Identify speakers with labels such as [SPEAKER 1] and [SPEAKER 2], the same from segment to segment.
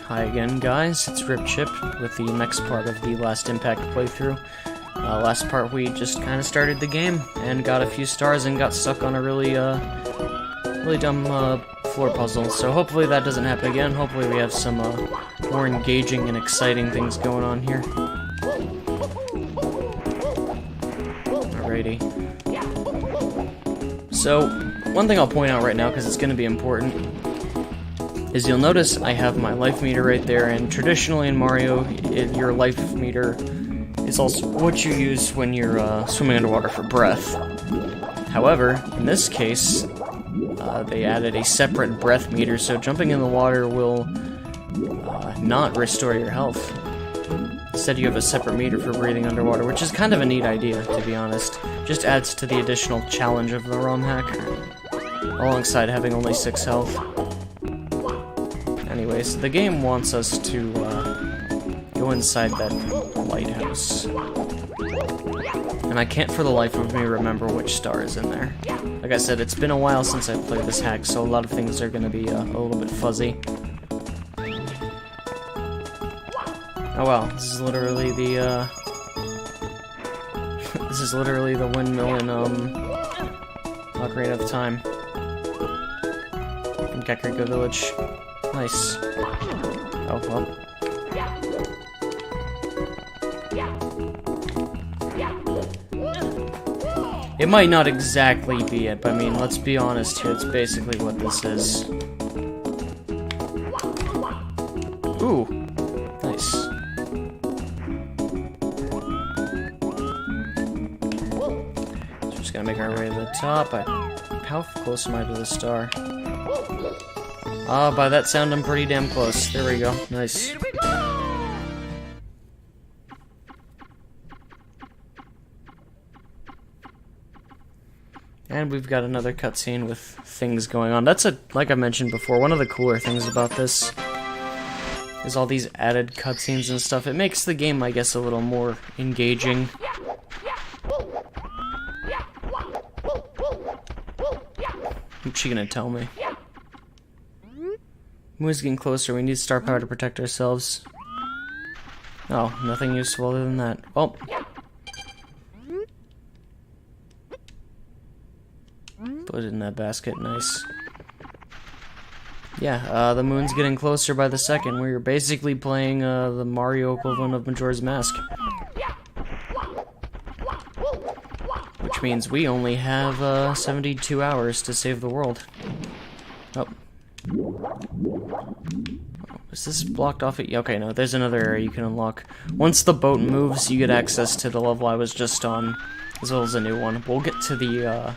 [SPEAKER 1] Hi again, guys. It's RipChip with the next part of the Last Impact playthrough. Last part we just kind of started the game and got a few stars and got stuck on a really dumb floor puzzle. So hopefully that doesn't happen again. Hopefully we have some more engaging and exciting things going on here. Alrighty. So one thing I'll point out right now, because it's going to be important, is you'll notice I have my life meter right there, and traditionally in Mario, your life meter is also what you use when you're swimming underwater for breath. However, in this case, they added a separate breath meter, so jumping in the water will not restore your health. Instead, you have a separate meter for breathing underwater, which is kind of a neat idea, to be honest. Just adds to the additional challenge of the ROM hack, alongside having only 6 health. Anyways, the game wants us to go inside that lighthouse. And I can't for the life of me remember which star is in there. Like I said, it's been a while since I've played this hack, so a lot of things are going to be a little bit fuzzy. Oh wow, this is literally the this is literally the windmill in Ocarina of Time. In Kakariko Village. Nice. Oh, well. It might not exactly be it, but I mean, let's be honest here, it's basically what this is. Ooh. Nice. So just gonna make our way to the top. How close am I to the star? By that sound, I'm pretty damn close. There we go. Nice. And we've got another cutscene with things going on. That's like I mentioned before, one of the cooler things about this is all these added cutscenes and stuff. It makes the game, I guess, a little more engaging. What's she gonna tell me? Moon's getting closer. We need star power to protect ourselves. Oh, nothing useful other than that. Oh. Put it in that basket. Nice. Yeah, the moon's getting closer by the second. We're basically playing the Mario equivalent of Majora's Mask. Which means we only have 72 hours to save the world. Oh. Is this blocked off? Okay, no, there's another area you can unlock. Once the boat moves, you get access to the level I was just on, as well as a new one. We'll get to the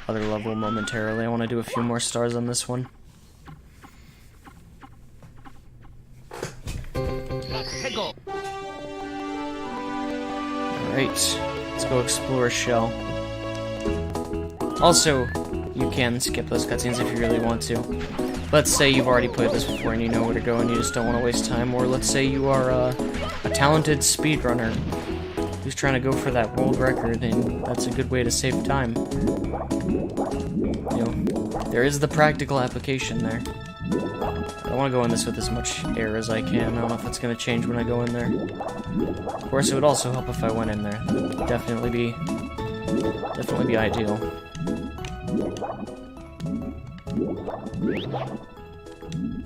[SPEAKER 1] other level momentarily. I want to do a few more stars on this one. Alright, let's go explore Shell. Also, you can skip those cutscenes if you really want to. Let's say you've already played this before and you know where to go and you just don't want to waste time, or let's say you are a talented speedrunner who's trying to go for that world record, and that's a good way to save time. You know, there is the practical application there. I want to go in this with as much air as I can. I don't know if it's going to change when I go in there. Of course, it would also help if I went in there. That would definitely be ideal.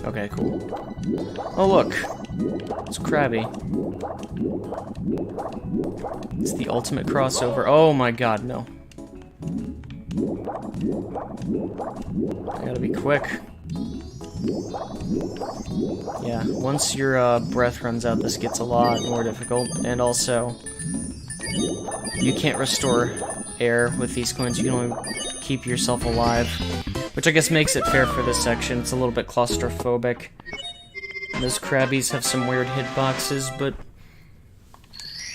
[SPEAKER 1] Okay, cool. Oh, look! It's Krabby. It's the ultimate crossover. Oh my god, no. I gotta be quick. Yeah, once your breath runs out, this gets a lot more difficult, and also, you can't restore air with these coins. You can only keep yourself alive. Which I guess makes it fair for this section. It's a little bit claustrophobic. And those Krabbies have some weird hitboxes, but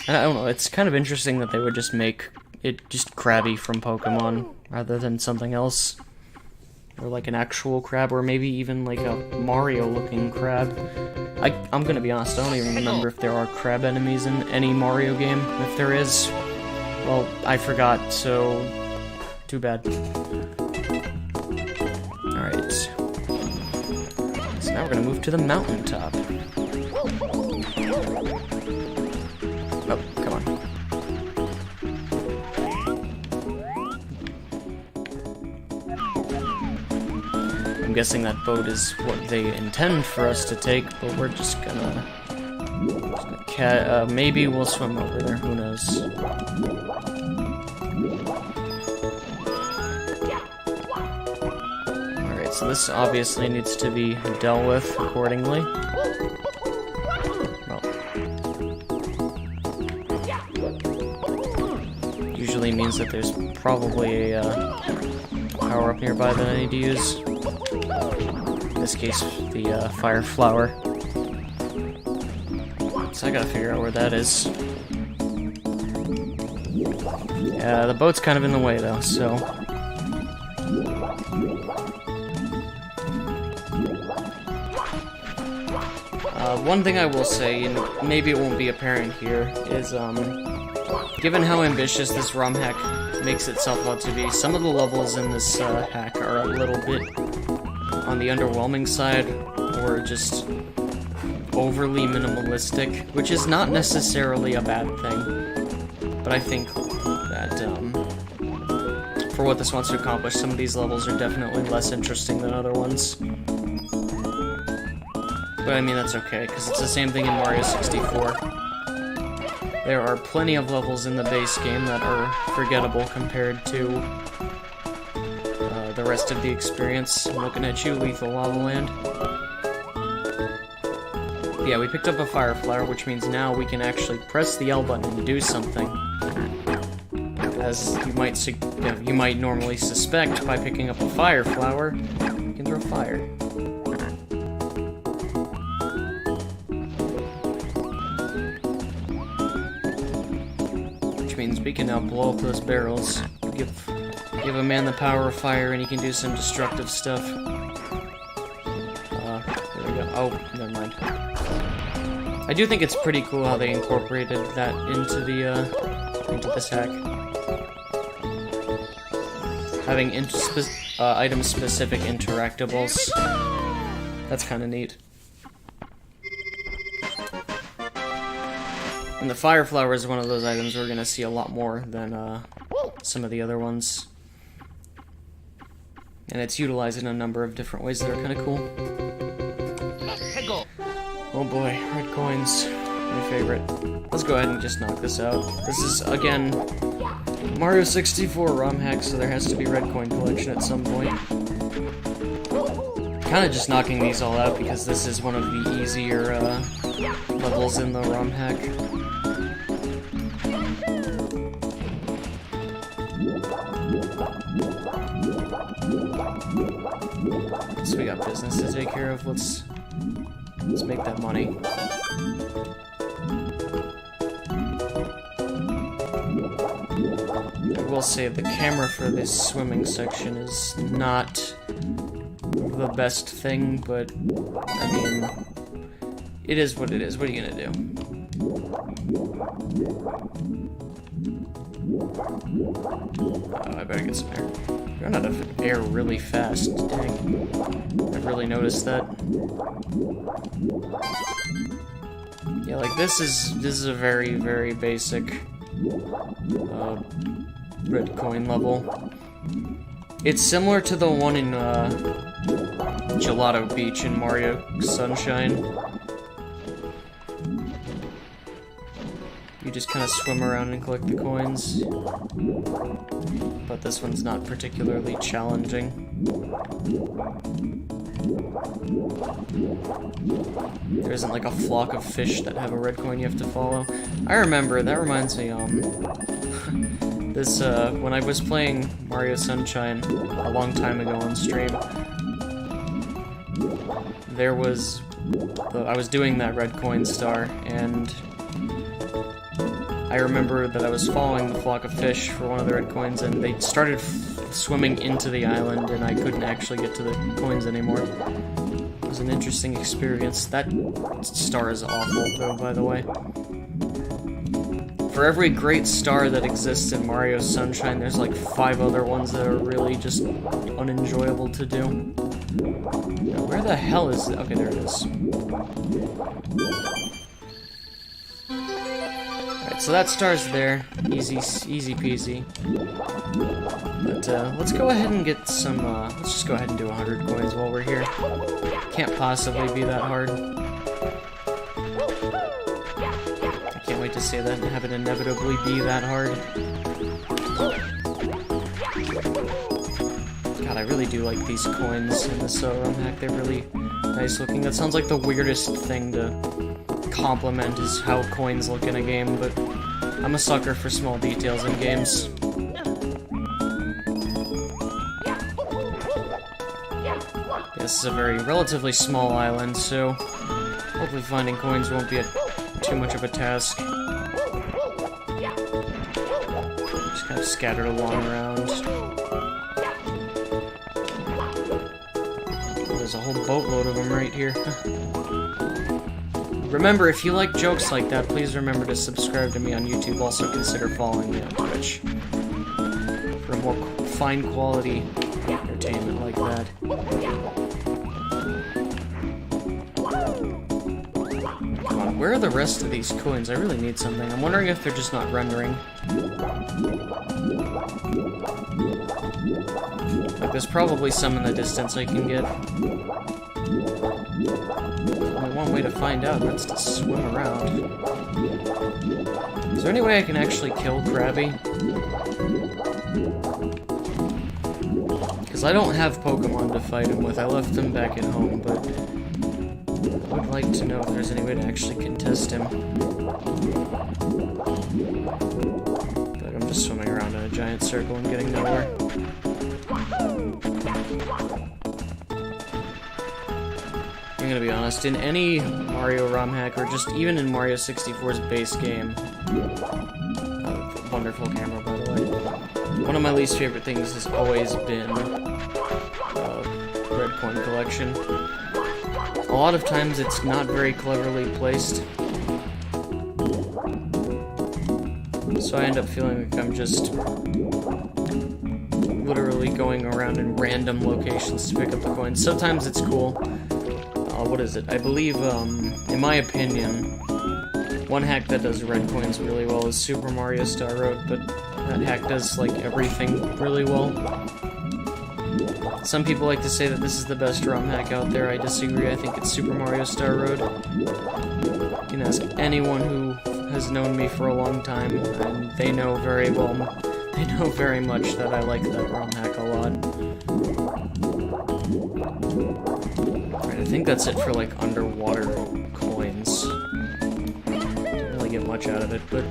[SPEAKER 1] I don't know, it's kind of interesting that they would just make it just Krabby from Pokemon, rather than something else. Or like an actual crab, or maybe even like a Mario-looking crab. I'm gonna be honest, I don't even remember if there are crab enemies in any Mario game. If there is, well, I forgot, so too bad. Alright. So now we're gonna move to the mountaintop. Oh, come on. I'm guessing that boat is what they intend for us to take, but we're just gonna maybe we'll swim over there, who knows. Alright, so this obviously needs to be dealt with accordingly. Well, usually means that there's probably a power-up nearby that I need to use. In this case, the fire flower. So I gotta figure out where that is. Yeah, the boat's kind of in the way though, so... one thing I will say, and maybe it won't be apparent here, is, given how ambitious this ROM hack makes itself out to be, some of the levels in this hack are a little bit on the underwhelming side, or just overly minimalistic, which is not necessarily a bad thing, but I think that, for what this wants to accomplish, some of these levels are definitely less interesting than other ones. But I mean, that's okay, because it's the same thing in Mario 64. There are plenty of levels in the base game that are forgettable compared to the rest of the experience. I'm looking at you, Lethal Lava Land. Yeah, we picked up a fire flower, which means now we can actually press the L button and do something. As you might normally suspect, by picking up a fire flower, you can throw fire. Which means we can now blow up those barrels. Give a man the power of fire, and he can do some destructive stuff. There we go. Oh, never mind. I do think it's pretty cool how they incorporated that into this hack. Having item-specific interactables. That's kind of neat. And the fire flower is one of those items we're gonna see a lot more than some of the other ones. And it's utilized in a number of different ways that are kind of cool. Oh boy, red coins. My favorite. Let's go ahead and just knock this out. This is, again, Mario 64 ROM hack, so there has to be red coin collection at some point. Kinda just knocking these all out because this is one of the easier levels in the ROM hack. So we got business to take care of. Let's make that money. I will say the camera for this swimming section is not the best thing, but I mean, it is what it is. What are you gonna do? Oh, I better get some air. Run out of air really fast. Dang. I've really noticed that. Yeah, like this is a very, very basic red coin level. It's similar to the one in Gelato Beach in Mario Sunshine. You just kind of swim around and collect the coins. But this one's not particularly challenging. There isn't like a flock of fish that have a red coin you have to follow. I remember, that reminds me, this, when I was playing Mario Sunshine a long time ago on stream, there was, I was doing that red coin star, and I remember that I was following the flock of fish for one of the red coins, and they started swimming into the island, and I couldn't actually get to the coins anymore. It was an interesting experience. That star is awful, though, by the way. For every great star that exists in Mario Sunshine, there's like 5 other ones that are really just unenjoyable to do. Now, where the hell is it? Okay, there it is. Alright, so that star's there. Easy peasy. But, let's go ahead and get some, let's just go ahead and do 100 coins while we're here. Can't possibly be that hard. I can't wait to say that and have it inevitably be that hard. God, I really do like these coins in this ROM hack. They're really nice looking. That sounds like the weirdest thing to compliment is how coins look in a game, but I'm a sucker for small details in games. This is a very relatively small island, so hopefully finding coins won't be too much of a task. Just kind of scattered along around. Oh, there's a whole boatload of them right here. Remember, if you like jokes like that, please remember to subscribe to me on YouTube. Also consider following me on Twitch for more fine quality entertainment like that. Come on, where are the rest of these coins? I really need something. I'm wondering if they're just not rendering. Like, there's probably some in the distance I can get. Only one way to find out, that's to swim around. Is there any way I can actually kill Krabby? Because I don't have Pokemon to fight him with. I left them back at home, but I would like to know if there's any way to actually contest him. But I'm just swimming around in a giant circle and getting nowhere. I'm gonna be honest, in any Mario ROM hack, or just even in Mario 64's base game, wonderful camera by the way, one of my least favorite things has always been red coin collection. A lot of times it's not very cleverly placed, so I end up feeling like I'm just literally going around in random locations to pick up the coins. Sometimes it's cool. What is it? I believe, in my opinion, one hack that does red coins really well is Super Mario Star Road, but that hack does, like, everything really well. Some people like to say that this is the best ROM hack out there. I disagree. I think it's Super Mario Star Road. You can ask anyone who has known me for a long time, and they know very well, they know very much that I like that ROM hack a lot. I think that's it for, like, underwater coins. Didn't really get much out of it, but...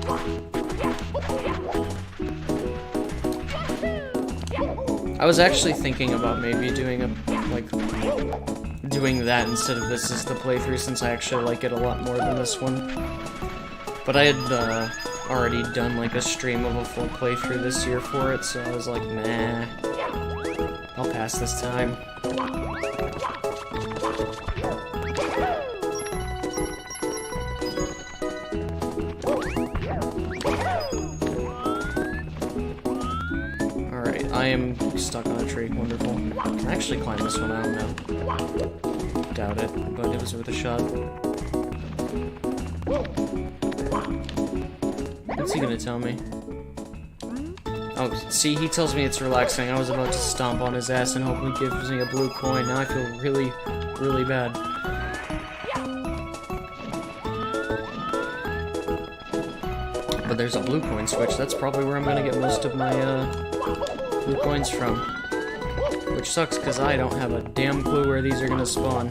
[SPEAKER 1] I was actually thinking about maybe doing doing that instead of this as the playthrough, since I actually like it a lot more than this one. But I had, already done, like, a stream of a full playthrough this year for it, so I was like, nah. I'll pass this time. I am stuck on a tree. Wonderful. Can I actually climb this one? I don't know. Doubt it, but it was worth a shot. What's he gonna tell me? Oh, see, he tells me it's relaxing. I was about to stomp on his ass and hope he gives me a blue coin. Now I feel really, really bad. But there's a blue coin switch. That's probably where I'm gonna get most of my, blue coins from. Which sucks, because I don't have a damn clue where these are gonna spawn.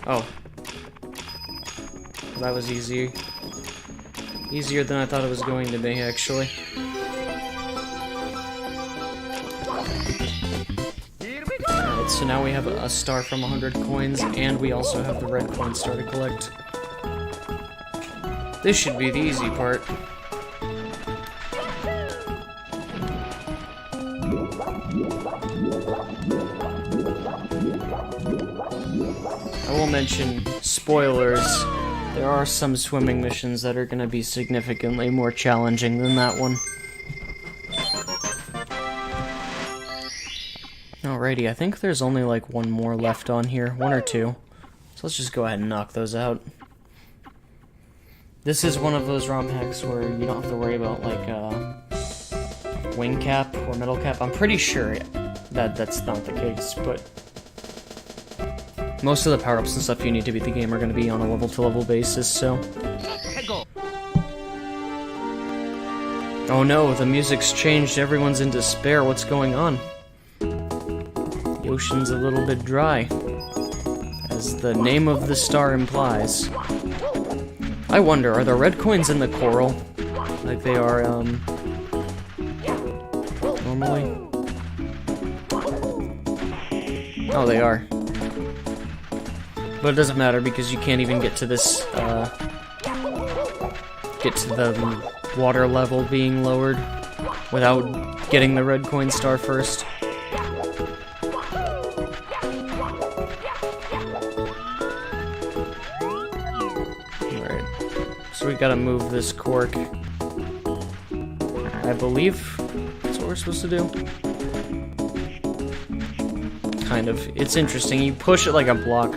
[SPEAKER 1] Oh. That was easy. Easier than I thought it was going to be, actually. Alright, so now we have a star from 100 coins, and we also have the red coin star to collect. This should be the easy part. I will mention, spoilers, there are some swimming missions that are going to be significantly more challenging than that one. Alright. Alrighty, I think there's only like one more left on here. One or two. So let's just go ahead and knock those out. This is one of those ROM hacks where you don't have to worry about like wing cap or metal cap. I'm pretty sure that that's not the case, but most of the power-ups and stuff you need to beat the game are going to be on a level-to-level basis, so... Oh no, the music's changed, everyone's in despair, what's going on? The ocean's a little bit dry, as the name of the star implies. I wonder, are the red coins in the coral? Like they are, normally? Oh, they are. But it doesn't matter because you can't even get to this, get to the water level being lowered without getting the red coin star first. Alright, so we gotta move this cork. I believe that's what we're supposed to do. Kind of. It's interesting, you push it like a block.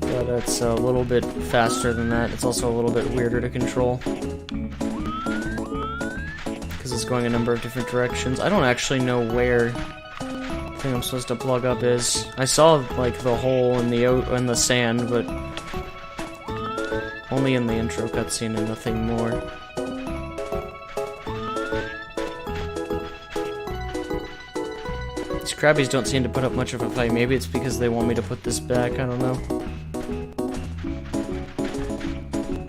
[SPEAKER 1] But it's a little bit faster than that. It's also a little bit weirder to control. Because it's going a number of different directions. I don't actually know where the thing I'm supposed to plug up is. I saw, like, the hole in the sand, but only in the intro cutscene and nothing more. These Krabbies don't seem to put up much of a fight. Maybe it's because they want me to put this back, I don't know.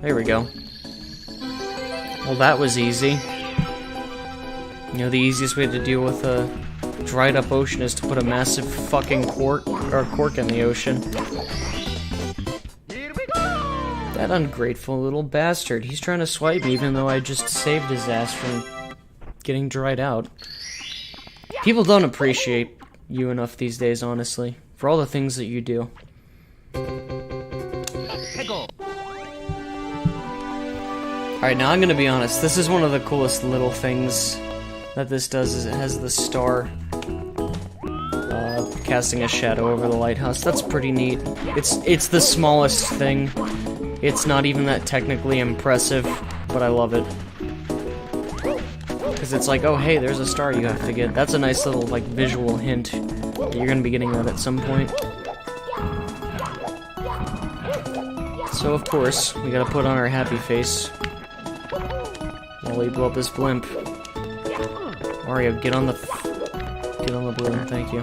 [SPEAKER 1] There we go. Well, that was easy. You know, the easiest way to deal with a dried up ocean is to put a massive fucking cork in the ocean. That ungrateful little bastard. He's trying to swipe me even though I just saved his ass from getting dried out. People don't appreciate you enough these days, honestly, for all the things that you do. Alright, now I'm gonna be honest, this is one of the coolest little things that this does, is it has the star casting a shadow over the lighthouse. That's pretty neat. It's the smallest thing. It's not even that technically impressive, but I love it. Because it's like, oh hey, there's a star you have to get. That's a nice little, like, visual hint that you're gonna be getting that at some point. So of course, we gotta put on our happy face while we blow up this blimp. Mario, get on the balloon, thank you.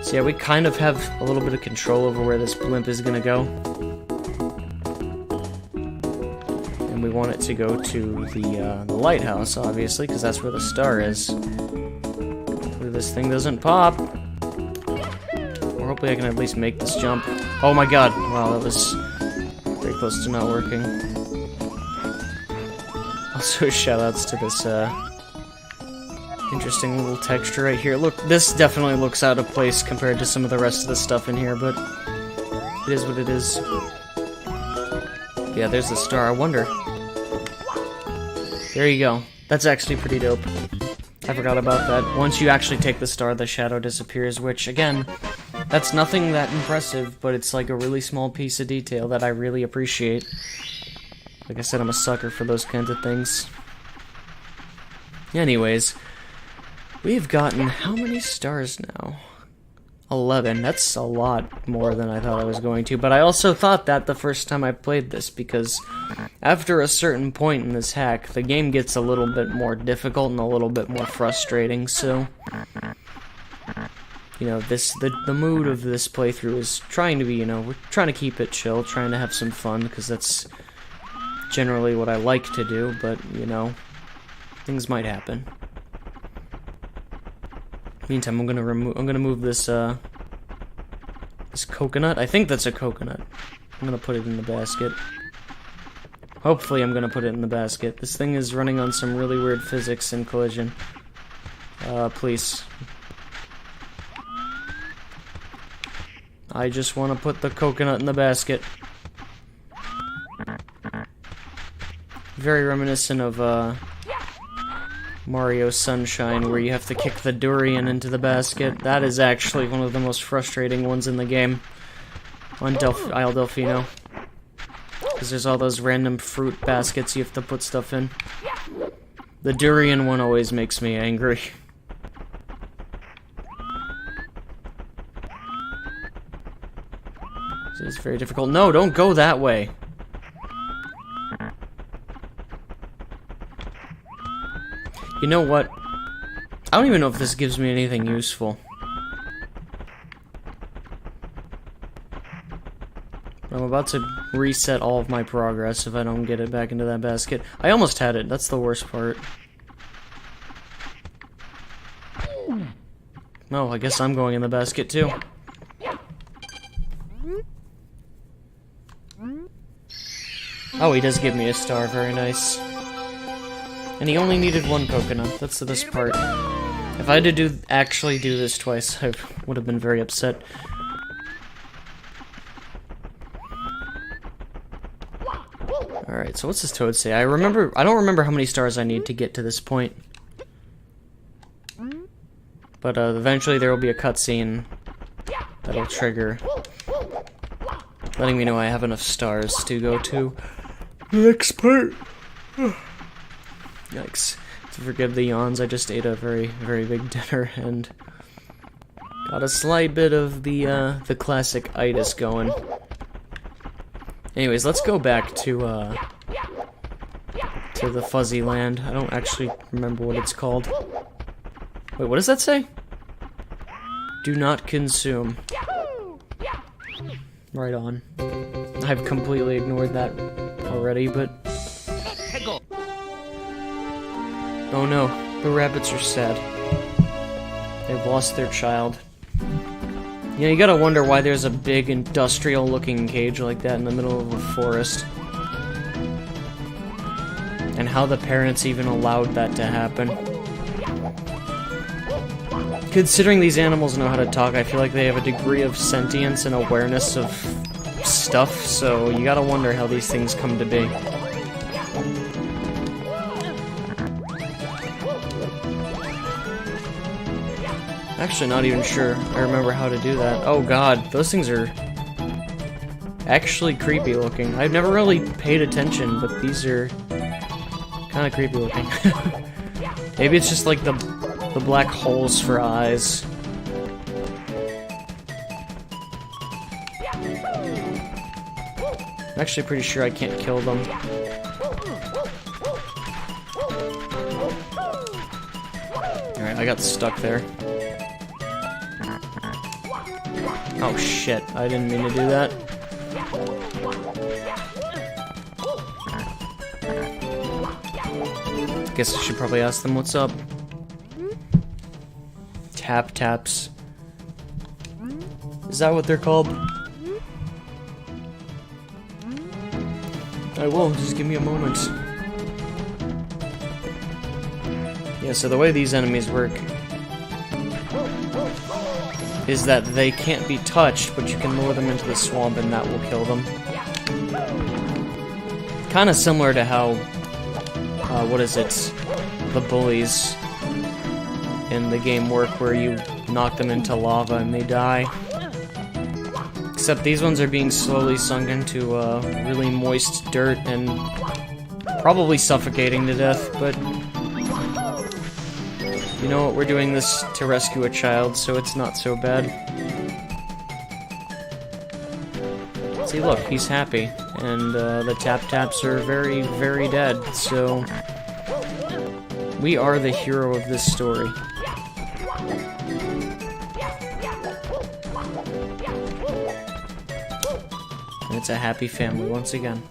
[SPEAKER 1] So yeah, we kind of have a little bit of control over where this blimp is gonna go. And we want it to go to the lighthouse, obviously, because that's where the star is. Hopefully this thing doesn't pop. Or hopefully I can at least make this jump. Oh my god, wow, that was very close to not working. Also, shoutouts to this, interesting little texture right here. Look, this definitely looks out of place compared to some of the rest of the stuff in here, but it is what it is. Yeah, there's the star. I wonder. There you go. That's actually pretty dope. I forgot about that. Once you actually take the star, the shadow disappears, which, again, that's nothing that impressive, but it's like a really small piece of detail that I really appreciate. Like I said, I'm a sucker for those kinds of things. Anyways, we've gotten how many stars now? 11. That's a lot more than I thought I was going to, but I also thought that the first time I played this, because after a certain point in this hack, the game gets a little bit more difficult and a little bit more frustrating, so... You know, the mood of this playthrough is trying to be, you know, we're trying to keep it chill, trying to have some fun, because that's generally what I like to do, but, you know, things might happen. Meantime, I'm gonna move this, this coconut. I think that's a coconut. I'm gonna put it in the basket. Hopefully I'm gonna put it in the basket. This thing is running on some really weird physics in collision. Please. I just want to put the coconut in the basket. Very reminiscent of, Mario Sunshine, where you have to kick the durian into the basket. That is actually one of the most frustrating ones in the game. On Isle Delfino. Because there's all those random fruit baskets you have to put stuff in. The durian one always makes me angry. This is very difficult. No, don't go that way. You know what? I don't even know if this gives me anything useful. I'm about to reset all of my progress if I don't get it back into that basket. I almost had it. That's the worst part. Oh, I guess I'm going in the basket too. Oh, he does give me a star. Very nice. And he only needed one coconut. That's the best part. If I had to actually do this twice, I would have been very upset. Alright, so what's this toad say? I don't remember how many stars I need to get to this point. But eventually there will be a cutscene that'll trigger, letting me know I have enough stars to go to the next part. Yikes. To forgive the yawns, I just ate a very, very big dinner and got a slight bit of the classic itis going. Anyways, let's go back to the fuzzy land. I don't actually remember what it's called. Wait, what does that say? Do not consume. Right on. I've completely ignored that already, but... Oh no, the rabbits are sad. They've lost their child. Yeah, you gotta wonder why there's a big industrial-looking cage like that in the middle of a forest. And how the parents even allowed that to happen. Considering these animals know how to talk, I feel like they have a degree of sentience and awareness of stuff, so you gotta wonder how these things come to be. Actually, not even sure I remember how to do that. Oh god, those things are actually creepy looking. I've never really paid attention, but these are kind of creepy looking. Maybe it's just like the black holes for eyes. I'm actually pretty sure I can't kill them. Alright, I got stuck there. Oh shit, I didn't mean to do that. Guess I should probably ask them what's up. Tap taps. Is that what they're called? I will, just give me a moment. Yeah, so the way these enemies work is that they can't be touched, but you can lure them into the swamp and that will kill them. Kinda similar to how, what is it, the bullies in the game work, where you knock them into lava and they die. Except these ones are being slowly sunk into really moist dirt and probably suffocating to death, but you know what, we're doing this to rescue a child, so it's not so bad. See, look, he's happy, and the tap-taps are very, very dead, so we are the hero of this story. And it's a happy family once again.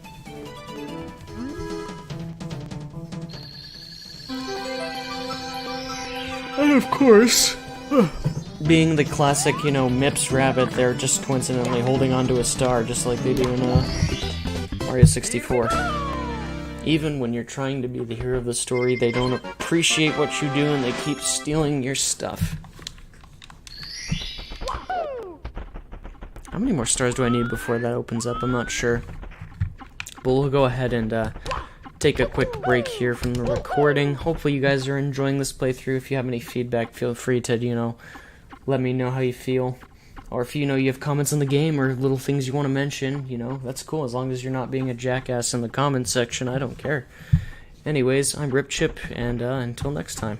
[SPEAKER 1] And of course, being the classic, you know, Mips rabbit, they're just coincidentally holding onto a star, just like they do in Mario 64. Even when you're trying to be the hero of the story, they don't appreciate what you do and they keep stealing your stuff. How many more stars do I need before that opens up? I'm not sure. But we'll go ahead and take a quick break here from the recording. Hopefully you guys are enjoying this playthrough. If you have any feedback, feel free to, let me know how you feel. Or if you have comments on the game or little things you want to mention, that's cool. As long as you're not being a jackass in the comments section, I don't care. Anyways, I'm RipChip, and until next time.